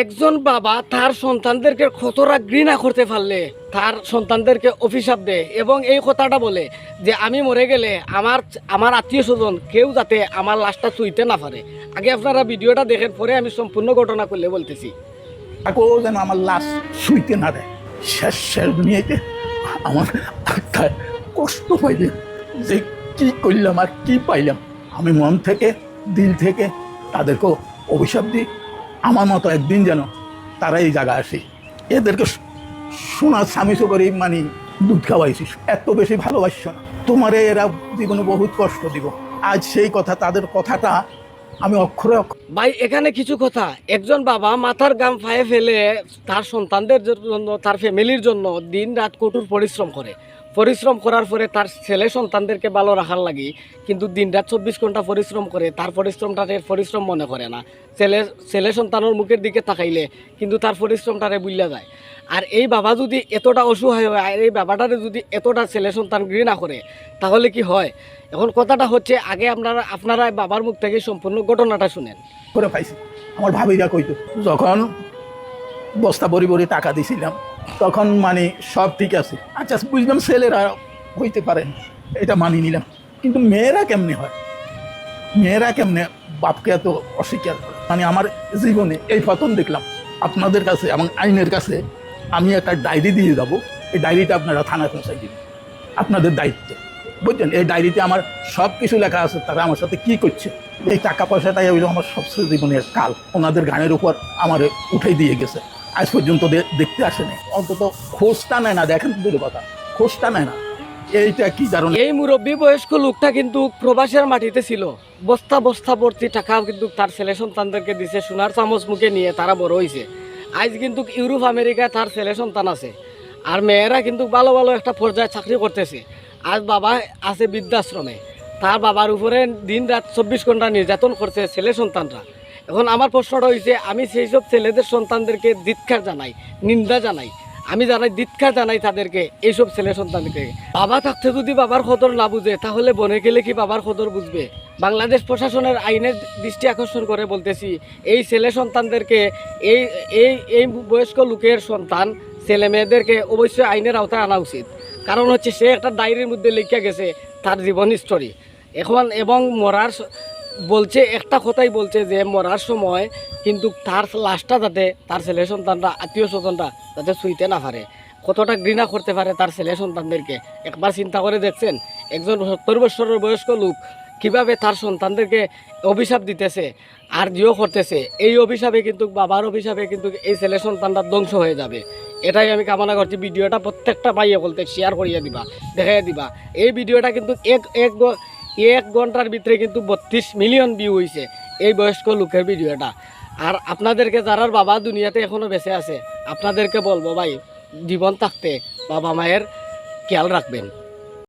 একজন বাবা তার সন্তানদেরকে কতটা ঘৃণা করতে পারলে তার সন্তানদেরকে অভিশাপ দেয় এবং এই কথাটা বলে যে আমি মরে গেলে আমার আত্মীয় স্বজন কেউ যাতে আমার লাশটা ছুঁইতে না পারে। আগে আপনারা ভিডিওটা দেখেন, পরে আমি সম্পূর্ণ ঘটনা করলে বলতেছি। তাকেও যেন আমার লাশ ছুঁইতে না দেয়। শেষ দুনিয়াতে আমার আত্মায় কষ্ট পাইলে যে কি করলাম আর কি পাইলাম। আমি মন থেকে দিল থেকে তাদেরকেও অভিশাপ দিই, আমার মতো একদিন যেন তারা এই জায়গায় আসে। এদেরকে সোনার স্বামী করেই মানে দুধ খাওয়াইছিস, এত বেশি ভালোবাসছ না, তোমারে এরা জীবনে বহুত কষ্ট দিব। আজ সেই কথা, তাদের কথাটা আমি অক্ষরে ভাই এখানে কিছু কথা, একজন বাবা মাথার গাম ফায়ে ফেলে তার সন্তানদের জন্য, তার ফ্যামিলির জন্য দিন রাত কঠোর পরিশ্রম করার পরে তার ছেলে সন্তানদেরকে ভালো রাখার লাগি কিন্তু দিন রাত 24 ঘন্টা পরিশ্রম করে, তার পরিশ্রমটারে পরিশ্রম মনে করে না। ছেলে সন্তানের মুখের দিকে তাকাইলে কিন্তু তার পরিশ্রমটারে বুঝলা যায়। আর এই বাবা যদি এতটা অসহায় হয়, আর এই বাবাটারে যদি এতটা ছেলে সন্তান ঘৃণা করে, তাহলে কি হয়? এখন কথাটা হচ্ছে, আগে আপনারা বাবার মুখ থেকে সম্পূর্ণ ঘটনাটা শুনেন। করে পাইছি। আমার ভাবিরা কইতো, যখন বস্তা ভরি ভরি টাকা দিছিলাম তখন মানে সব ঠিক আছে, আচ্ছা বুঝলাম ছেলেরা হইতে পারে, এটা মানি নিলাম, কিন্তু মেয়েরা কেমনে হয়? মেয়েরা কেমনে বাপকে এত অস্বীকার করে? মানে আমার জীবনে এই প্রথম দেখলাম। আপনাদের কাছে এবং আইনের কাছে আমি একটা ডায়েরি দিয়ে যাব, এই ডায়েরিটা আপনারা থানায় পৌঁছাই দিন, আপনাদের দায়িত্ব, বুঝছেন? এই ডায়েরিতে আমার সব কিছু লেখা আছে, তারা আমার সাথে কি করছে। এই টাকা পয়সাটাই হইল আমার সবচেয়ে জীবনের কাল, ওনাদের গানের উপর আমার উঠেই দিয়ে গেছে, আজ পর্যন্ত দেখতে আসেনি, অন্তত খোঁজটা নেয় না। দেখেন দূরের কথা, খোঁজটা নেয় না। এইটা কি কারণ? এই মুরব্বী বয়স্ক লোকটা কিন্তু প্রবাসের মাটিতে ছিল, বস্তা বস্তা ভর্তি টাকা কিন্তু তার ছেলে সন্তানদেরকে দিছে, সোনার চামচ মুখে নিয়ে তারা বড় হয়েছে। আজ কিন্তু ইউরোপ আমেরিকায় তার ছেলে সন্তান আছে, আর মেয়েরা কিন্তু ভালো ভালো একটা পর্যায়ে চাকরি করতেছে। আজ বাবা আছে বৃদ্ধাশ্রমে, তার বাবার উপরে দিন রাত 24 ঘন্টা নির্যাতন করছে ছেলে সন্তানরা। এখন আমার প্রশ্নটা হয়েছে, আমি সেই সব ছেলেদের সন্তানদেরকে ধিক্কার জানাই, নিন্দা জানাই, আমি ধিক্কার জানাই তাদেরকে, এইসব ছেলে সন্তানকে। বাবা থাকতে যদি বাবার কদর না বুঝে, তাহলে বনে গেলে কি বাবার কদর বুঝবে? বাংলাদেশ প্রশাসনের আইনের দৃষ্টি আকর্ষণ করে বলতেছি, এই ছেলে সন্তানদেরকে, এই এই এই বয়স্ক লোকের সন্তান ছেলে মেয়েদেরকে অবশ্যই আইনের আওতায় আনা উচিত। কারণ হচ্ছে, সে একটা ডায়েরির মধ্যে লিখে গেছে তার জীবন স্টোরি। এখন এবং মরার বলছে, একটা কথাই বলছে যে মরার সময় কিন্তু তার লাশটা যাতে তার ছেলে সন্তানরা, আত্মীয় স্বজনরা যাতে ছুঁইতে না পারে। কতটা ঘৃণা করতে পারে তার ছেলে সন্তানদেরকে একবার চিন্তা করে দেখছেন? একজন 70 বছরের বয়স্ক লোক কিভাবে তার সন্তানদেরকে অভিশাপ দিতেছে আর জিও করতেছে। এই অভিশাপে কিন্তু, বাবার অভিশাপে কিন্তু এই ছেলে সন্তানটা ধ্বংস হয়ে যাবে। এটাই আমি কামনা করছি। ভিডিওটা প্রত্যেকটা ভাইয়ে বলতে শেয়ার করিয়ে দিবা, দেখাই দিবা। এই ভিডিওটা কিন্তু এক ঘন্টার ভিতরে কিন্তু 32 মিলিয়ন ভিউ হয়েছে এই বয়স্ক লোকের ভিডিওটা। আর আপনাদেরকে, যারা বাবা দুনিয়াতে এখনও বেঁচে আছে, আপনাদেরকে বলবো ভাই, জীবন থাকতে বাবা মায়ের খেয়াল রাখবেন।